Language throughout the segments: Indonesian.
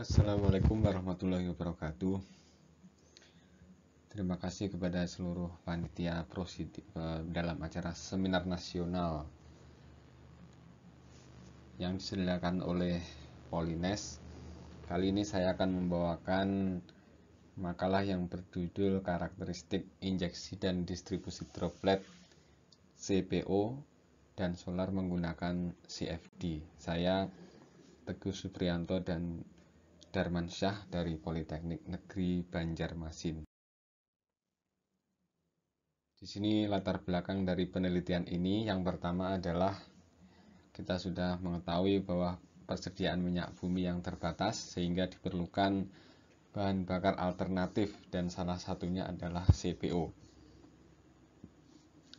Assalamualaikum warahmatullahi wabarakatuh. Terima kasih kepada seluruh panitia dalam acara seminar nasional yang diselenggarakan oleh Polines. Kali ini saya akan membawakan makalah yang berjudul karakteristik injeksi dan distribusi droplet CPO dan solar menggunakan CFD. Saya Teguh Supriyanto dan Darmansyah dari Politeknik Negeri Banjarmasin. Di sini latar belakang dari penelitian ini, yang pertama adalah kita sudah mengetahui bahwa persediaan minyak bumi yang terbatas sehingga diperlukan bahan bakar alternatif dan salah satunya adalah CPO.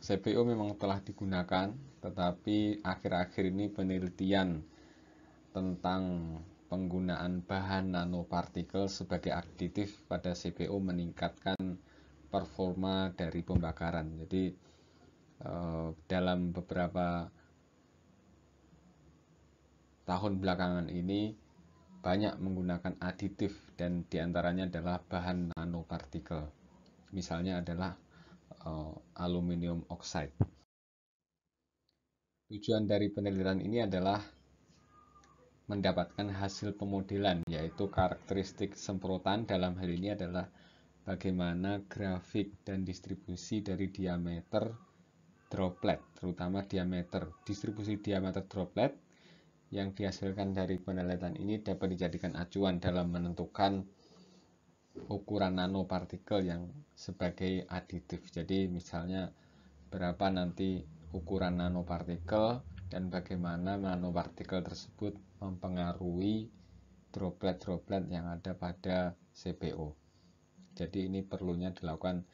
CPO memang telah digunakan, tetapi akhir-akhir ini penelitian tentang penggunaan bahan nanopartikel sebagai aditif pada CPO meningkatkan performa dari pembakaran. Jadi dalam beberapa tahun belakangan ini banyak menggunakan aditif dan diantaranya adalah bahan nanopartikel. Misalnya adalah aluminium oxide. Tujuan dari penelitian ini adalah mendapatkan hasil pemodelan, yaitu karakteristik semprotan. Dalam hal ini adalah bagaimana grafik dan distribusi dari diameter droplet, terutama distribusi diameter droplet yang dihasilkan dari penelitian ini dapat dijadikan acuan dalam menentukan ukuran nanopartikel yang sebagai aditif. Jadi misalnya berapa nanti ukuran nanopartikel dan bagaimana nanopartikel tersebut mempengaruhi droplet-droplet yang ada pada CPO. Jadi ini perlunya dilakukan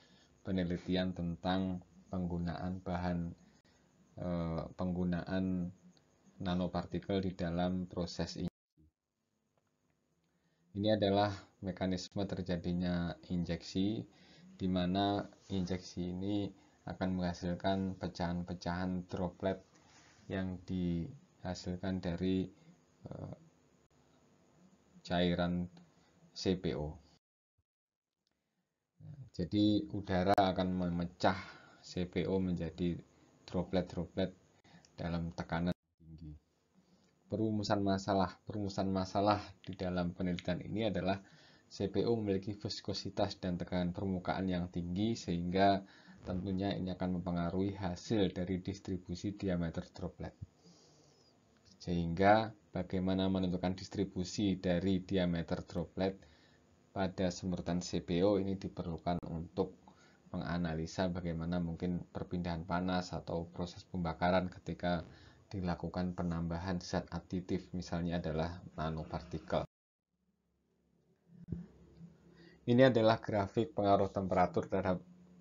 penelitian tentang penggunaan nanopartikel di dalam proses ini. Ini adalah mekanisme terjadinya injeksi, di mana injeksi ini akan menghasilkan pecahan-pecahan droplet yang dihasilkan dari cairan CPO. Jadi udara akan memecah CPO menjadi droplet-droplet dalam tekanan tinggi. Perumusan masalah di dalam penelitian ini adalah CPO memiliki viskositas dan tekanan permukaan yang tinggi, sehingga tentunya ini akan mempengaruhi hasil dari distribusi diameter droplet. Sehingga bagaimana menentukan distribusi dari diameter droplet pada semprotan CPO ini diperlukan untuk menganalisa bagaimana mungkin perpindahan panas atau proses pembakaran ketika dilakukan penambahan zat aditif, misalnya adalah nanopartikel. Ini adalah grafik pengaruh temperatur terhadap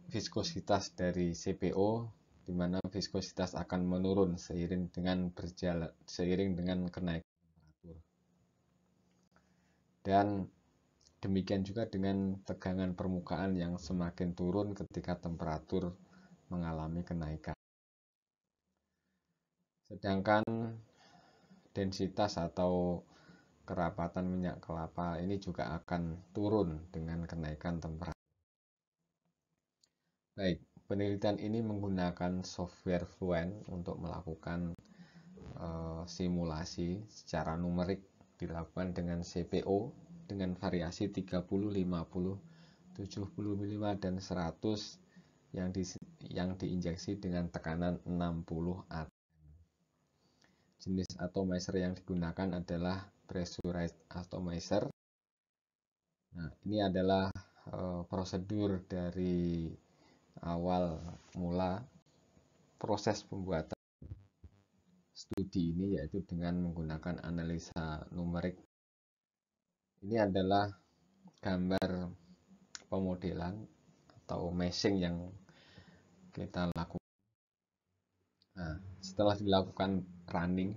viskositas dari CPO, di mana viskositas akan menurun seiring dengan kenaikan temperatur. Dan demikian juga dengan tegangan permukaan yang semakin turun ketika temperatur mengalami kenaikan. Sedangkan densitas atau kerapatan minyak kelapa ini juga akan turun dengan kenaikan temperatur. Baik, penelitian ini menggunakan software Fluent untuk melakukan simulasi secara numerik, dilakukan dengan CPO dengan variasi 30, 50, 70 mm dan 100 yang diinjeksi dengan tekanan 60 atm. Jenis atomizer yang digunakan adalah pressurized atomizer. Nah, ini adalah prosedur dari awal mula proses pembuatan studi ini, yaitu dengan menggunakan analisa numerik. Ini adalah gambar pemodelan atau meshing yang kita lakukan. Nah, setelah dilakukan running,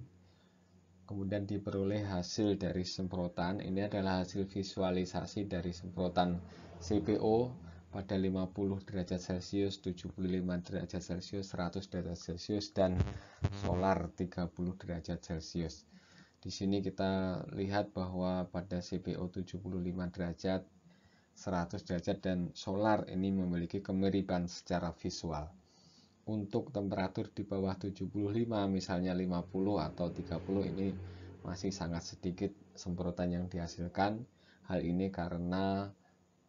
kemudian diperoleh hasil dari semprotan. Ini adalah hasil visualisasi dari semprotan CPO pada 50 derajat Celcius, 75 derajat Celcius, 100 derajat Celcius, dan solar 30 derajat Celcius. Di sini kita lihat bahwa pada CPO 75 derajat, 100 derajat, dan solar ini memiliki kemiripan secara visual. Untuk temperatur di bawah 75, misalnya 50 atau 30, ini masih sangat sedikit semprotan yang dihasilkan. Hal ini karena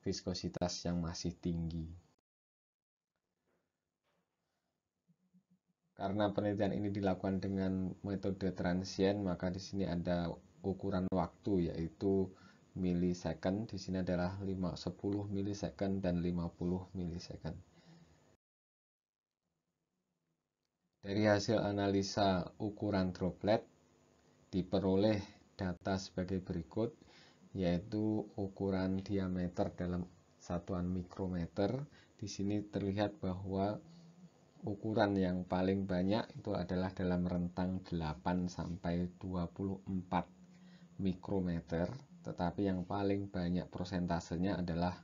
viskositas yang masih tinggi. Karena penelitian ini dilakukan dengan metode transient, maka di sini ada ukuran waktu yaitu milisecond. Di sini adalah 10 milisecond dan 50 milisecond. Dari hasil analisa ukuran droplet diperoleh data sebagai berikut, yaitu ukuran diameter dalam satuan mikrometer. Di sini terlihat bahwa ukuran yang paling banyak itu adalah dalam rentang 8 sampai 24 mikrometer, tetapi yang paling banyak prosentasenya adalah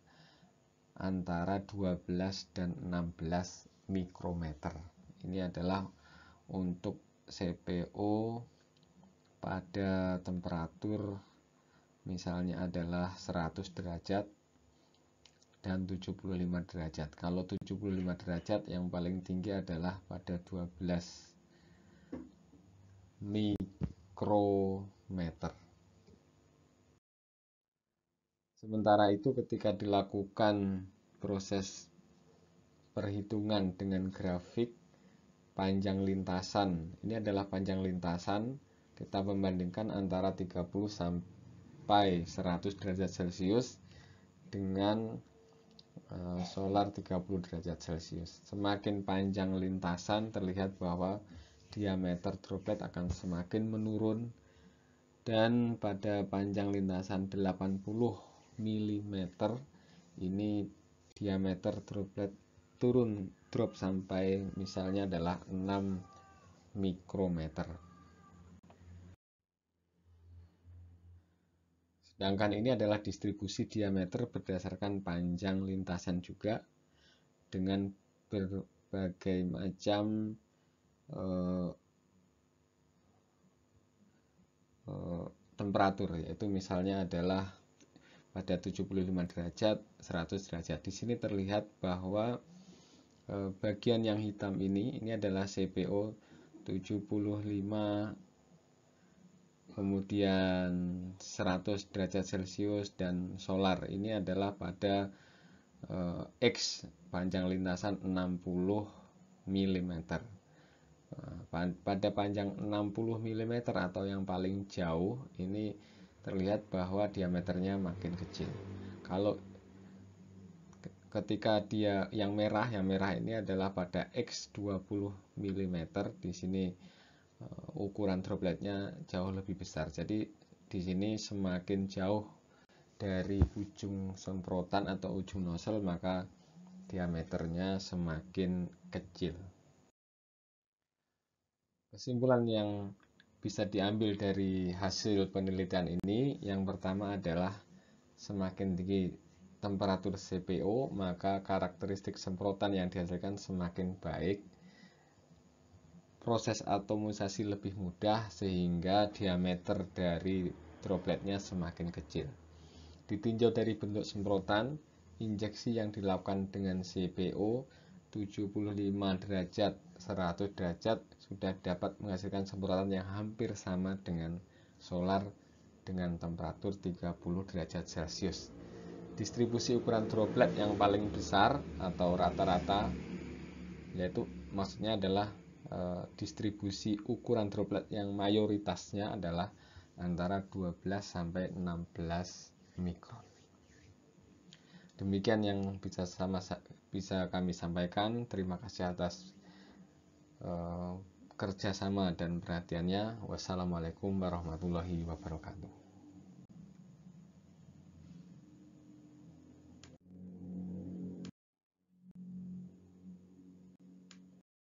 antara 12 dan 16 mikrometer. Ini adalah untuk CPO pada temperatur misalnya adalah 100 derajat dan 75 derajat. Kalau 75 derajat yang paling tinggi adalah pada 12 mikrometer. Sementara itu ketika dilakukan proses perhitungan dengan grafik panjang lintasan, ini adalah panjang lintasan, kita membandingkan antara 30 sampai 100 derajat Celcius dengan solar 30 derajat Celcius. Semakin panjang lintasan, terlihat bahwa diameter droplet akan semakin menurun, dan pada panjang lintasan 80 mm ini diameter droplet drop sampai misalnya adalah 6 mikrometer. Sedangkan ini adalah distribusi diameter berdasarkan panjang lintasan juga dengan berbagai macam temperatur, yaitu misalnya adalah pada 75 derajat, 100 derajat. Di sini terlihat bahwa bagian yang hitam ini adalah CPO 75, kemudian 100 derajat Celcius, dan solar ini adalah pada X panjang lintasan 60 mm. Pada panjang 60 mm atau yang paling jauh ini terlihat bahwa diameternya makin kecil. Kalau ketika dia yang merah ini adalah pada X 20 mm, di sini ukuran dropletnya jauh lebih besar. Jadi di sini semakin jauh dari ujung semprotan atau ujung nozzle, maka diameternya semakin kecil. Kesimpulan yang bisa diambil dari hasil penelitian ini, yang pertama adalah semakin tinggi temperatur CPO, maka karakteristik semprotan yang dihasilkan semakin baik. Proses atomisasi lebih mudah sehingga diameter dari dropletnya semakin kecil. Ditinjau dari bentuk semprotan, injeksi yang dilakukan dengan CPO 75 derajat, 100 derajat sudah dapat menghasilkan semprotan yang hampir sama dengan solar dengan temperatur 30 derajat Celcius. Distribusi ukuran droplet yang paling besar atau rata-rata, yaitu maksudnya adalah distribusi ukuran droplet yang mayoritasnya adalah antara 12 sampai 16 mikron. Demikian yang bisa kami sampaikan. Terima kasih atas kerjasama dan perhatiannya. Wassalamualaikum warahmatullahi wabarakatuh.